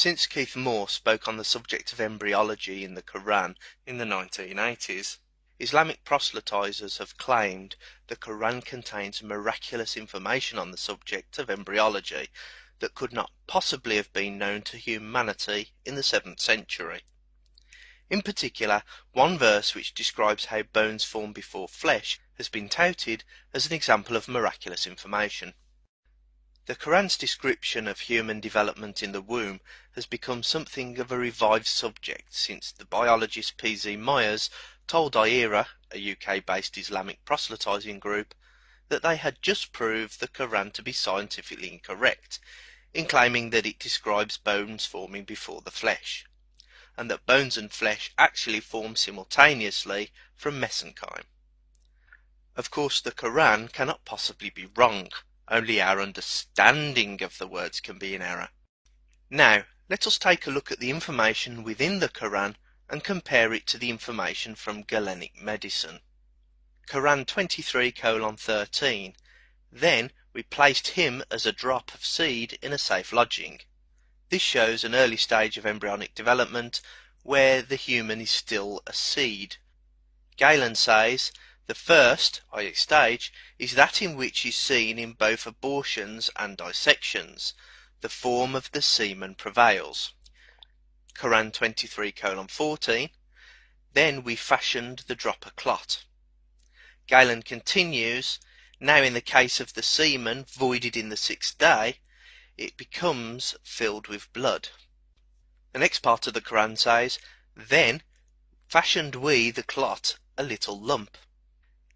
Since Keith Moore spoke on the subject of embryology in the Qurran in the 1980s, Islamic proselytizers have claimed the Qurran contains miraculous information on the subject of embryology that could not possibly have been known to humanity in the 7th century. In particular, one verse which describes how bones form before flesh has been touted as an example of miraculous information. The Qur'an's description of human development in the womb has become something of a revived subject since the biologist P.Z. Myers told IERA, a UK-based Islamic proselytizing group, that they had just proved the Qur'an to be scientifically incorrect in claiming that it describes bones forming before the flesh, and that bones and flesh actually form simultaneously from mesenchyme. Of course, the Qur'an cannot possibly be wrong. Only our understanding of the words can be in error. Now, let us take a look at the information within the Qur'an and compare it to the information from Galenic medicine. Qur'an 23:13. Then we placed him as a drop of seed in a safe lodging. This shows an early stage of embryonic development where the human is still a seed. Galen says, the first, i.e. stage, is that in which is seen in both abortions and dissections, the form of the semen prevails. Qur'an 23:14. Then we fashioned the dropper clot. Galen continues, now in the case of the semen voided in the 6th day, it becomes filled with blood. The next part of the Qur'an says, then fashioned we the clot a little lump.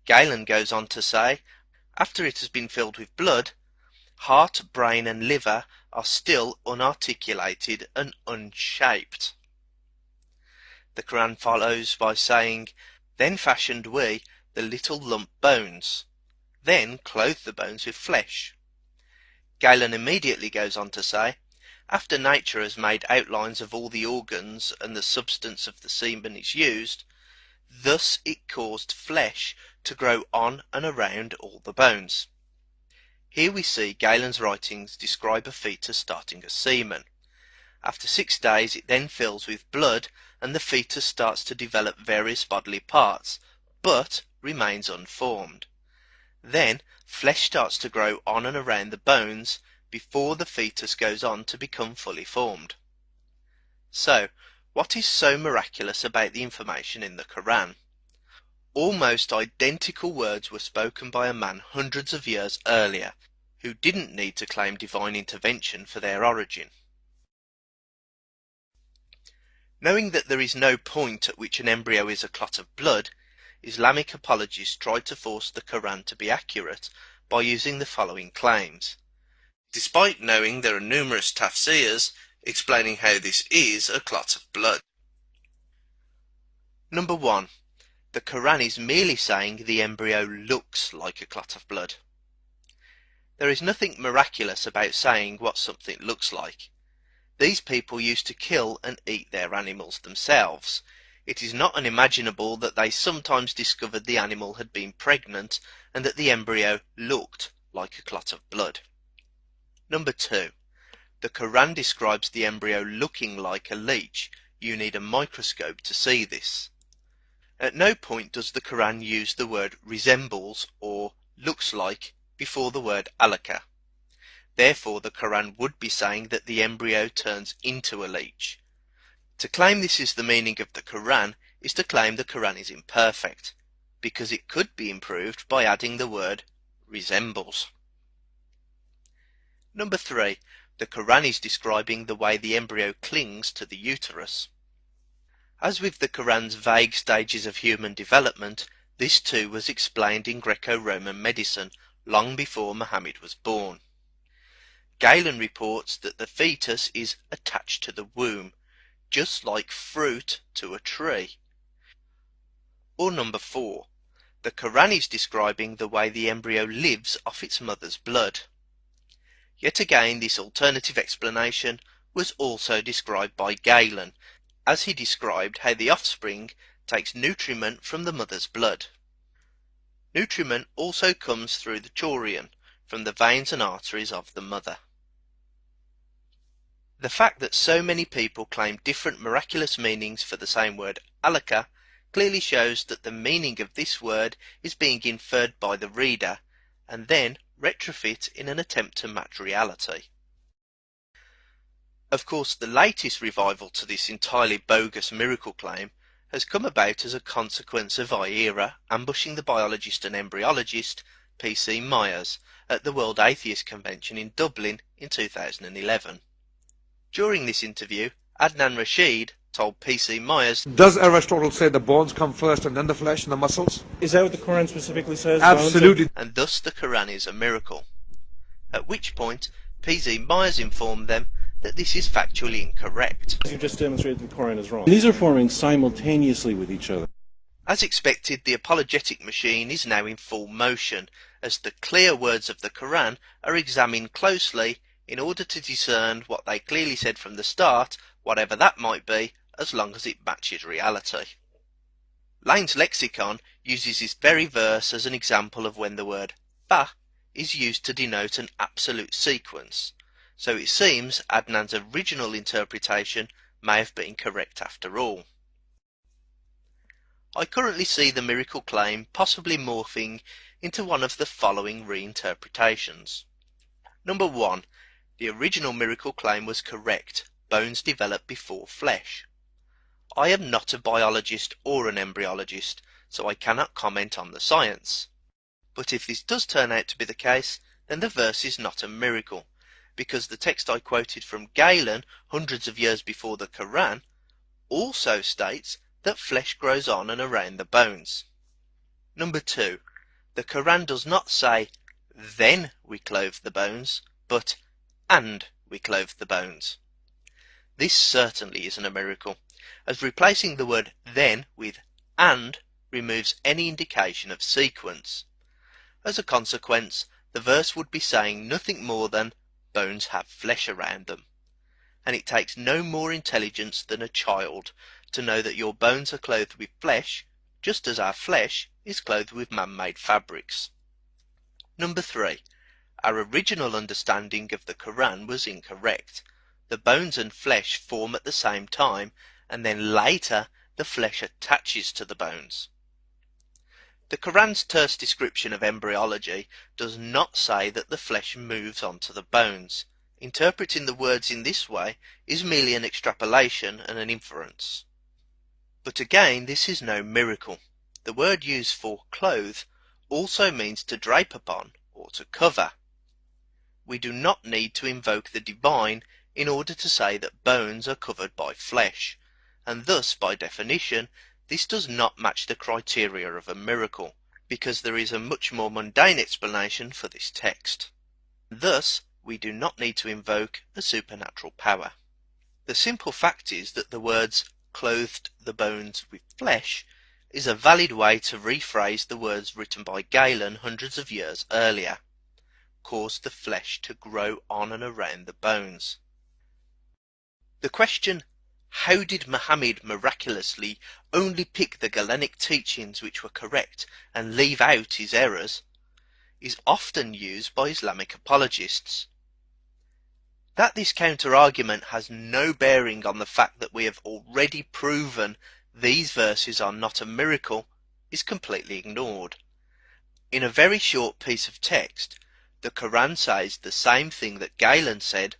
Galen goes on to say, after it has been filled with blood, heart, brain and liver are still unarticulated and unshaped. The Qur'an follows by saying, then fashioned we the little lump bones, then clothed the bones with flesh. Galen immediately goes on to say, after nature has made outlines of all the organs and the substance of the semen is used, thus it caused flesh to grow on and around all the bones. Here we see Galen's writings describe a fetus starting as semen. After 6 days it then fills with blood and the fetus starts to develop various bodily parts, but remains unformed. Then flesh starts to grow on and around the bones before the fetus goes on to become fully formed. So, what is so miraculous about the information in the Qur'an? Almost identical words were spoken by a man hundreds of years earlier, who didn't need to claim divine intervention for their origin. Knowing that there is no point at which an embryo is a clot of blood, Islamic apologists tried to force the Qur'an to be accurate by using the following claims, despite knowing there are numerous tafsirs explaining how this is a clot of blood. Number 1. The Qur'an is merely saying the embryo looks like a clot of blood. There is nothing miraculous about saying what something looks like. These people used to kill and eat their animals themselves. It is not unimaginable that they sometimes discovered the animal had been pregnant and that the embryo looked like a clot of blood. Number 2. The Qur'an describes the embryo looking like a leech. You need a microscope to see this. At no point does the Qur'an use the word resembles or looks like before the word alaka. Therefore the Qur'an would be saying that the embryo turns into a leech. To claim this is the meaning of the Qur'an is to claim the Qur'an is imperfect, because it could be improved by adding the word resembles. Number 3. The Qur'an is describing the way the embryo clings to the uterus. As with the Qur'an's vague stages of human development, this too was explained in Greco-Roman medicine long before Muhammad was born. Galen reports that the fetus is attached to the womb, just like fruit to a tree. Or number 4. The Qur'an is describing the way the embryo lives off its mother's blood. Yet again, this alternative explanation was also described by Galen, as he described how the offspring takes nutriment from the mother's blood. Nutriment also comes through the Qurran, from the veins and arteries of the mother. The fact that so many people claim different miraculous meanings for the same word alaka clearly shows that the meaning of this word is being inferred by the reader and then retrofit in an attempt to match reality. Of course, the latest revival to this entirely bogus miracle claim has come about as a consequence of IERA ambushing the biologist and embryologist P.C. Myers at the World Atheist Convention in Dublin in 2011. During this interview, Adnan Rashid told P.C. Myers, "Does Aristotle say the bones come first and then the flesh and the muscles?" Is that what the Qur'an specifically says? Absolutely. And thus the Qur'an is a miracle. At which point, P.C. Myers informed them that this is factually incorrect. You just demonstrated the Qur'an is wrong. These are forming simultaneously with each other. As expected, the apologetic machine is now in full motion, as the clear words of the Qur'an are examined closely in order to discern what they clearly said from the start, whatever that might be, as long as it matches reality. Lane's lexicon uses this very verse as an example of when the word ba is used to denote an absolute sequence, so it seems Adnan's original interpretation may have been correct after all. I currently see the miracle claim possibly morphing into one of the following reinterpretations. Number 1. The original miracle claim was correct. Bones develop before flesh. I am not a biologist or an embryologist, so I cannot comment on the science. But if this does turn out to be the case, then the verse is not a miracle, because the text I quoted from Galen hundreds of years before the Qur'an also states that flesh grows on and around the bones. Number 2. The Qur'an does not say, then we clothe the bones, but and we clothe the bones. This certainly isn't a miracle, as replacing the word then with and removes any indication of sequence. As a consequence, the verse would be saying nothing more than bones have flesh around them, and it takes no more intelligence than a child to know that your bones are clothed with flesh, just as our flesh is clothed with man-made fabrics. Number 3. Our original understanding of the Qur'an was incorrect. The bones and flesh form at the same time, and then later the flesh attaches to the bones. The Qur'an's terse description of embryology does not say that the flesh moves onto the bones. Interpreting the words in this way is merely an extrapolation and an inference. But again, this is no miracle. The word used for clothe also means to drape upon or to cover. We do not need to invoke the divine in order to say that bones are covered by flesh, and thus, by definition, this does not match the criteria of a miracle, because there is a much more mundane explanation for this text. Thus, we do not need to invoke a supernatural power. The simple fact is that the words clothed the bones with flesh is a valid way to rephrase the words written by Galen hundreds of years earlier. Caused the flesh to grow on and around the bones. The question, how did Muhammad miraculously only pick the Galenic teachings which were correct and leave out his errors, is often used by Islamic apologists. That this counter-argument has no bearing on the fact that we have already proven these verses are not a miracle is completely ignored. In a very short piece of text, the Qur'an says the same thing that Galen said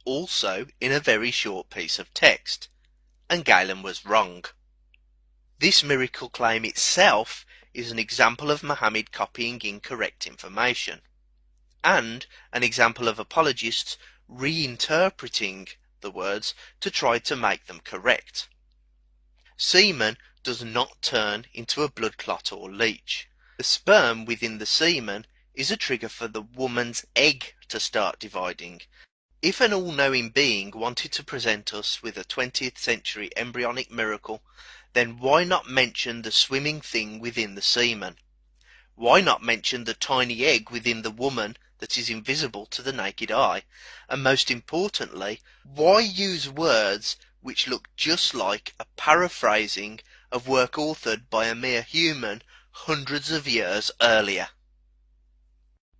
also in a very short piece of text, and Galen was wrong. This miracle claim itself is an example of Muhammad copying incorrect information, and an example of apologists reinterpreting the words to try to make them correct. Semen does not turn into a blood clot or leech. The sperm within the semen is a trigger for the woman's egg to start dividing. If an all-knowing being wanted to present us with a 20th century embryonic miracle, then why not mention the swimming thing within the semen? Why not mention the tiny egg within the woman that is invisible to the naked eye? And most importantly, why use words which look just like a paraphrasing of work authored by a mere human hundreds of years earlier?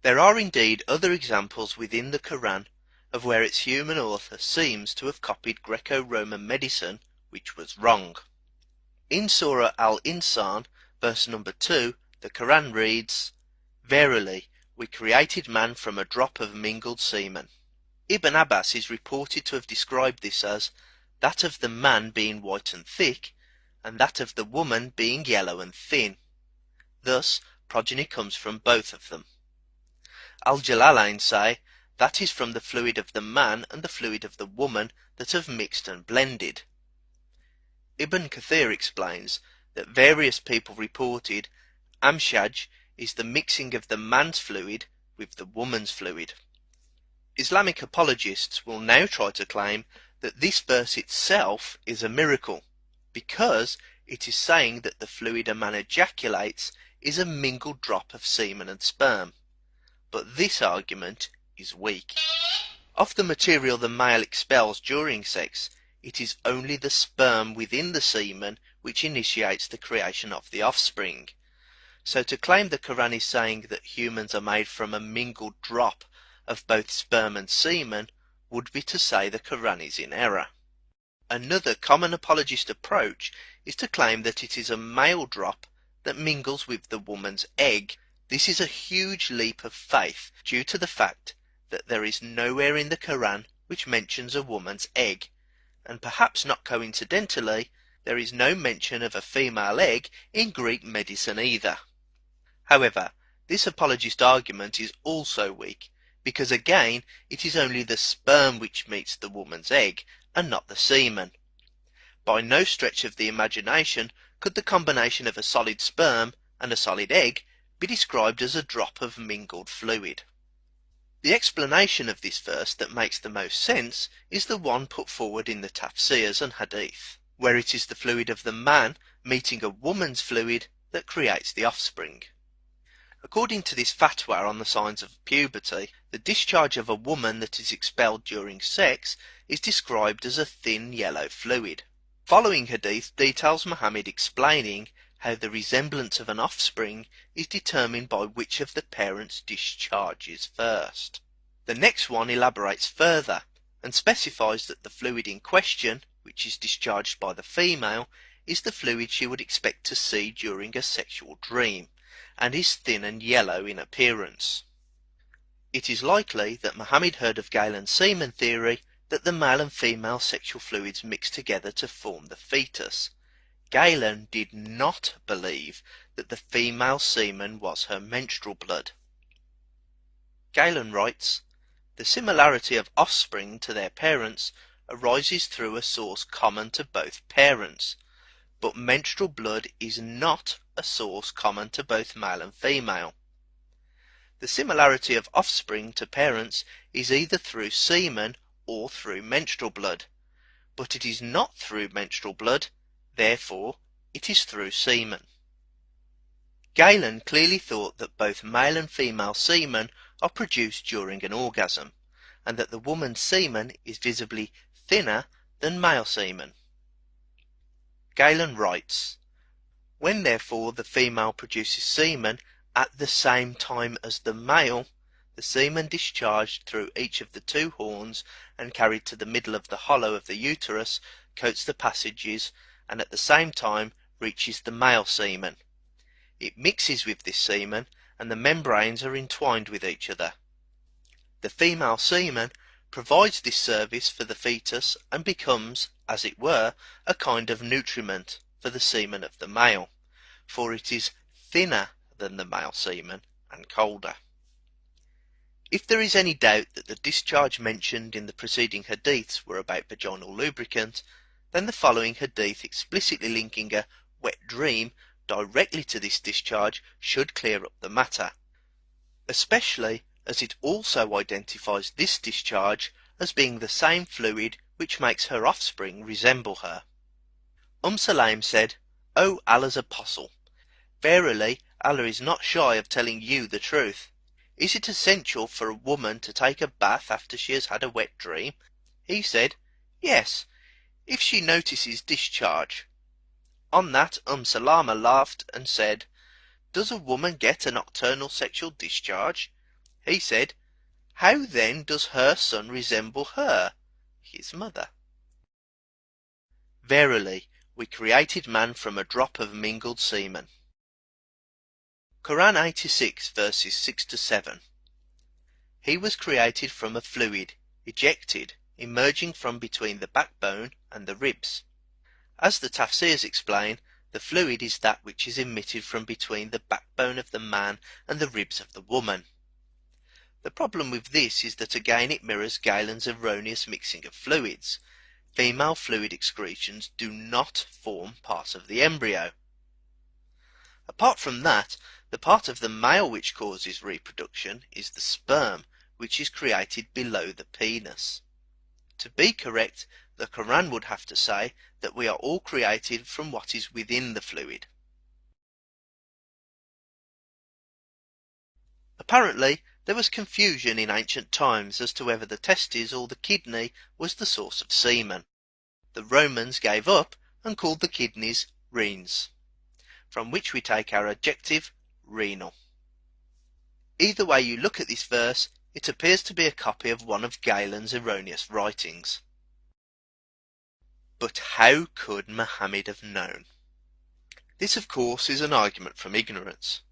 There are indeed other examples within the Qur'an of where its human author seems to have copied Greco-Roman medicine, which was wrong. In Surah Al-Insan, verse number 2, the Qur'an reads, "Verily, we created man from a drop of mingled semen." Ibn Abbas is reported to have described this as that of the man being white and thick, and that of the woman being yellow and thin. Thus, progeny comes from both of them. Al-Jalalain say, that is from the fluid of the man and the fluid of the woman that have mixed and blended. Ibn Kathir explains that various people reported Amshaj is the mixing of the man's fluid with the woman's fluid. Islamic apologists will now try to claim that this verse itself is a miracle, because it is saying that the fluid a man ejaculates is a mingled drop of semen and sperm. But this argument is weak. Of the material the male expels during sex, it is only the sperm within the semen which initiates the creation of the offspring. So to claim the Quran is saying that humans are made from a mingled drop of both sperm and semen would be to say the Quran is in error. Another common apologist approach is to claim that it is a male drop that mingles with the woman's egg. This is a huge leap of faith due to the fact that there is nowhere in the Quran which mentions a woman's egg, and perhaps not coincidentally, there is no mention of a female egg in Greek medicine either. However, this apologist argument is also weak, because again it is only the sperm which meets the woman's egg, and not the semen. By no stretch of the imagination could the combination of a solid sperm and a solid egg be described as a drop of mingled fluid. The explanation of this verse that makes the most sense is the one put forward in the tafsirs and hadith, where it is the fluid of the man meeting a woman's fluid that creates the offspring. According to this fatwa on the signs of puberty, the discharge of a woman that is expelled during sex is described as a thin yellow fluid. Following hadith details Muhammad explaining how the resemblance of an offspring is determined by which of the parents discharges first. The next one elaborates further and specifies that the fluid in question, which is discharged by the female, is the fluid she would expect to see during a sexual dream, and is thin and yellow in appearance. It is likely that Muhammad heard of Galen's semen theory that the male and female sexual fluids mix together to form the fetus. Galen did not believe that the female semen was her menstrual blood. Galen writes, "The similarity of offspring to their parents arises through a source common to both parents, but menstrual blood is not a source common to both male and female. The similarity of offspring to parents is either through semen or through menstrual blood, but it is not through menstrual blood, therefore it is through semen." Galen clearly thought that both male and female semen are produced during an orgasm, and that the woman's semen is visibly thinner than male semen. Galen writes, "When therefore the female produces semen at the same time as the male, the semen discharged through each of the two horns and carried to the middle of the hollow of the uterus coats the passages, and at the same time reaches the male semen. It mixes with this semen, and the membranes are entwined with each other. The female semen provides this service for the fetus and becomes, as it were, a kind of nutriment for the semen of the male, for it is thinner than the male semen and colder." If there is any doubt that the discharge mentioned in the preceding hadiths were about vaginal lubricant, then the following hadith explicitly linking a wet dream directly to this discharge should clear up the matter, especially as it also identifies this discharge as being the same fluid which makes her offspring resemble her. Sulaim said, "O Allah's apostle, verily Allah is not shy of telling you the truth. Is it essential for a woman to take a bath after she has had a wet dream?" He said, "Yes, if she notices discharge." On that Salama laughed and said, "Does a woman get a nocturnal sexual discharge?" He said, How then does her son resemble her, his mother? Verily, we created man from a drop of mingled semen. Qurran 86 verses 6 to 7. He was created from a fluid, ejected, emerging from between the backbone and the ribs. As the tafsirs explain, the fluid is that which is emitted from between the backbone of the man and the ribs of the woman. The problem with this is that again it mirrors Galen's erroneous mixing of fluids. Female fluid excretions do not form part of the embryo. Apart from that, the part of the male which causes reproduction is the sperm, which is created below the penis. To be correct, the Qur'an would have to say that we are all created from what is within the fluid. Apparently, there was confusion in ancient times as to whether the testes or the kidney was the source of semen. The Romans gave up and called the kidneys renes, from which we take our adjective renal. Either way you look at this verse, it appears to be a copy of one of Galen's erroneous writings. But how could Muhammad have known? This, of course, is an argument from ignorance.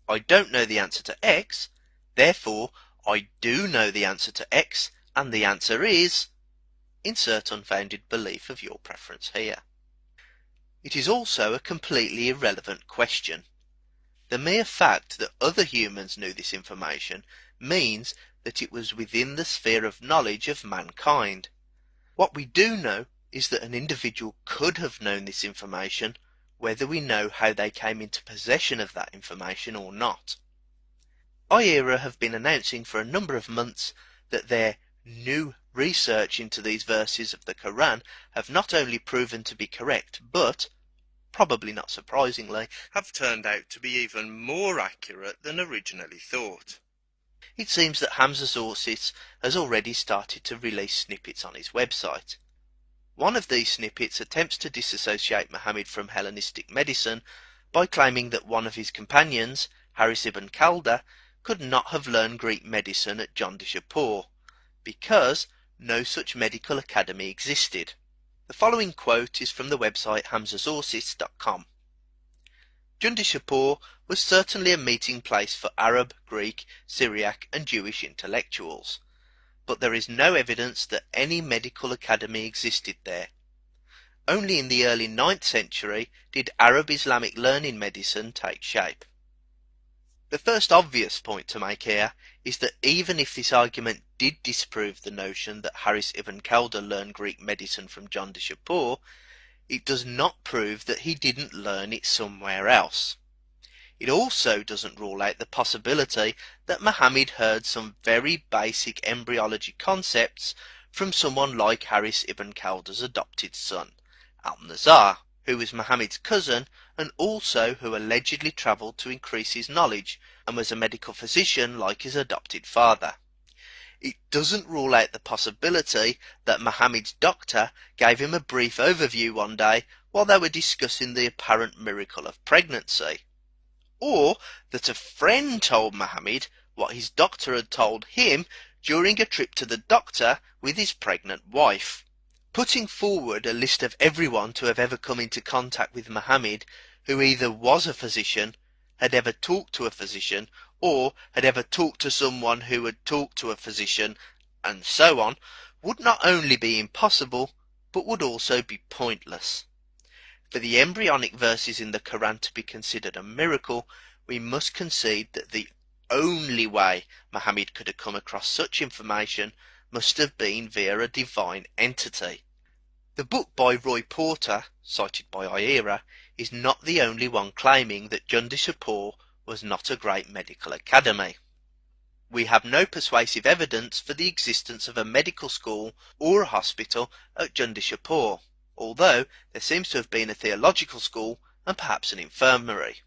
I don't know the answer to X, therefore I do know the answer to X, and the answer is... insert unfounded belief of your preference here. It is also a completely irrelevant question. The mere fact that other humans knew this information means that it was within the sphere of knowledge of mankind. What we do know is that an individual could have known this information, whether we know how they came into possession of that information or not. IERA have been announcing for a number of months that their new research into these verses of the Qur'an have not only proven to be correct, but, probably not surprisingly, have turned out to be even more accurate than originally thought. It seems that Hamza Zorsis has already started to release snippets on his website. One of these snippets attempts to disassociate Muhammad from Hellenistic medicine by claiming that one of his companions, Haris ibn Kalda, could not have learned Greek medicine at Jandishapur, because no such medical academy existed. The following quote is from the website hamzazorsis.com. Jandishapur was certainly a meeting place for Arab, Greek, Syriac and Jewish intellectuals, but there is no evidence that any medical academy existed there. Only in the early 9th century did Arab Islamic learning medicine take shape. The first obvious point to make here is that even if this argument did disprove the notion that Haris ibn Kalda learned Greek medicine from Jandishapur, it does not prove that he didn't learn it somewhere else. It also doesn't rule out the possibility that Muhammad heard some very basic embryology concepts from someone like Haris ibn Kalda's adopted son, Al-Nazar, who was Muhammad's cousin and also who allegedly travelled to increase his knowledge and was a medical physician like his adopted father. It doesn't rule out the possibility that Muhammad's doctor gave him a brief overview one day while they were discussing the apparent miracle of pregnancy, or that a friend told Muhammad what his doctor had told him during a trip to the doctor with his pregnant wife. Putting forward a list of everyone to have ever come into contact with Muhammad who either was a physician, had ever talked to a physician, or had ever talked to someone who had talked to a physician, and so on, would not only be impossible, but would also be pointless. For the embryonic verses in the Qur'an to be considered a miracle, we must concede that the only way Muhammad could have come across such information must have been via a divine entity. The book by Roy Porter, cited by IERA, is not the only one claiming that Jandishapur was not a great medical academy. We have no persuasive evidence for the existence of a medical school or a hospital at Jandishapur, although there seems to have been a theological school and perhaps an infirmary.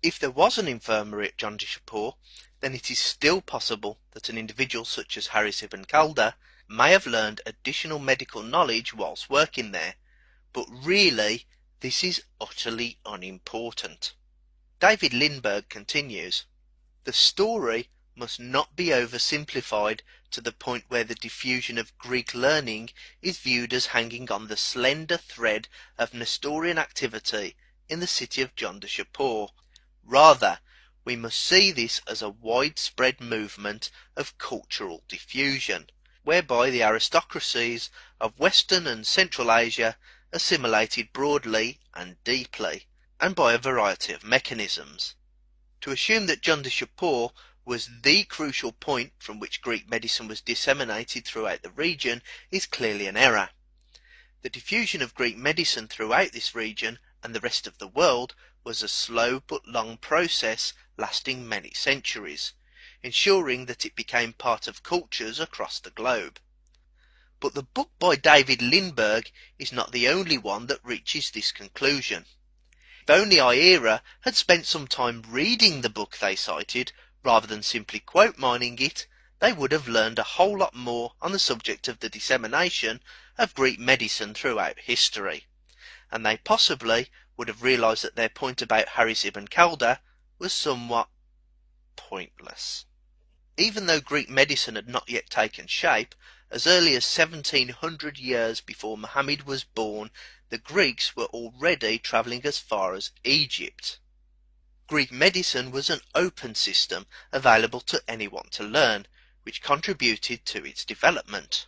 If there was an infirmary at Jandishapur, then it is still possible that an individual such as Haris ibn Kalda may have learned additional medical knowledge whilst working there, but really this is utterly unimportant. David Lindbergh continues, the story must not be oversimplified to the point where the diffusion of Greek learning is viewed as hanging on the slender thread of Nestorian activity in the city of Jondashapur. Rather, we must see this as a widespread movement of cultural diffusion, whereby the aristocracies of Western and Central Asia assimilated broadly and deeply, and by a variety of mechanisms. To assume that Jondashapur was the crucial point from which Greek medicine was disseminated throughout the region is clearly an error. The diffusion of Greek medicine throughout this region and the rest of the world was a slow but long process lasting many centuries, ensuring that it became part of cultures across the globe. But the book by David Lindberg is not the only one that reaches this conclusion. If only IERA had spent some time reading the book they cited, rather than simply quote mining it, they would have learned a whole lot more on the subject of the dissemination of Greek medicine throughout history, and they possibly would have realised that their point about Haris ibn Khaldun was somewhat pointless. Even though Greek medicine had not yet taken shape, as early as 1700 years before Muhammad was born, the Greeks were already travelling as far as Egypt. Greek medicine was an open system available to anyone to learn, which contributed to its development.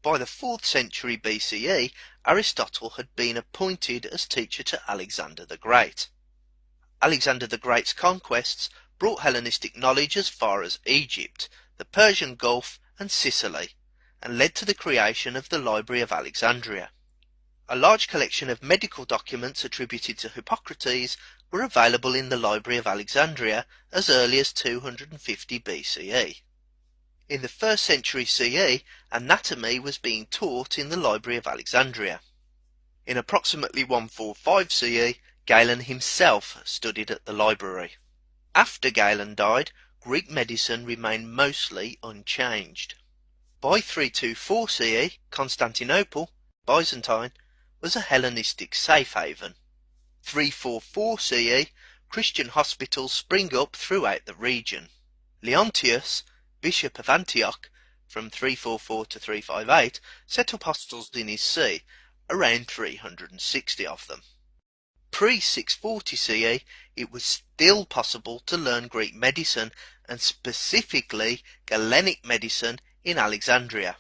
By the 4th century BCE, Aristotle had been appointed as teacher to Alexander the Great. Alexander the Great's conquests brought Hellenistic knowledge as far as Egypt, the Persian Gulf and Sicily, and led to the creation of the Library of Alexandria. A large collection of medical documents attributed to Hippocrates were available in the Library of Alexandria as early as 250 BCE. In the 1st century CE, anatomy was being taught in the Library of Alexandria. In approximately 145 CE, Galen himself studied at the library. After Galen died, Greek medicine remained mostly unchanged. By 324 CE, Constantinople, Byzantine, was a Hellenistic safe haven. 344 CE, Christian hospitals spring up throughout the region. Leontius, Bishop of Antioch, from 344 to 358, set up hospitals in his see, around 360 of them. Pre-640 CE, it was still possible to learn Greek medicine, and specifically Galenic medicine, in Alexandria.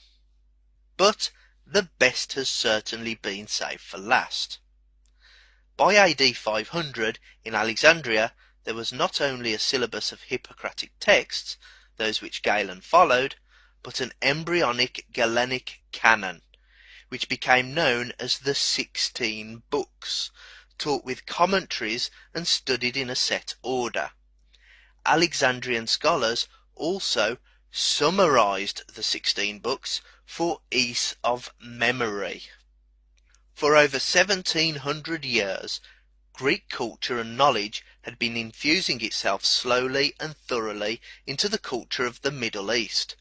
But the best has certainly been saved for last. By AD 500, in Alexandria, there was not only a syllabus of Hippocratic texts, those which Galen followed, but an embryonic Galenic canon, which became known as the 16 Books, taught with commentaries and studied in a set order. Alexandrian scholars also summarized the 16 books for ease of memory. For over 1700 years, Greek culture and knowledge had been infusing itself slowly and thoroughly into the culture of the Middle East.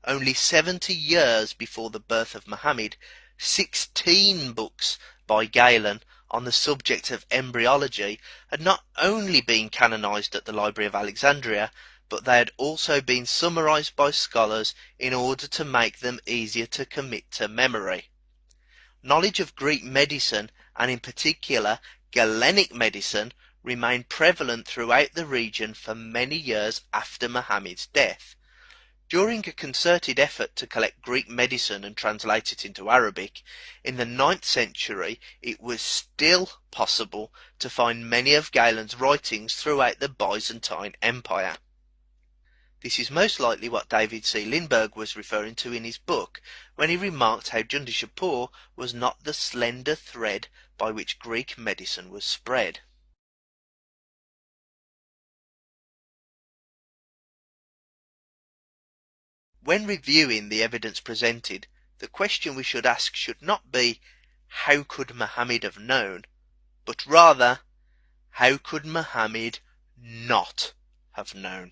Only 70 years before the birth of Muhammad, 16 books by Galen on the subject of embryology had not only been canonized at the Library of Alexandria, but they had also been summarized by scholars in order to make them easier to commit to memory. Knowledge of Greek medicine, and in particular Galenic medicine, remained prevalent throughout the region for many years after Muhammad's death. During a concerted effort to collect Greek medicine and translate it into Arabic, in the 9th century it was still possible to find many of Galen's writings throughout the Byzantine Empire. This is most likely what David C. Lindberg was referring to in his book when he remarked how Jondashapur was not the slender thread by which Greek medicine was spread. When reviewing the evidence presented, the question we should ask should not be, how could Muhammad have known, but rather, how could Muhammad not have known?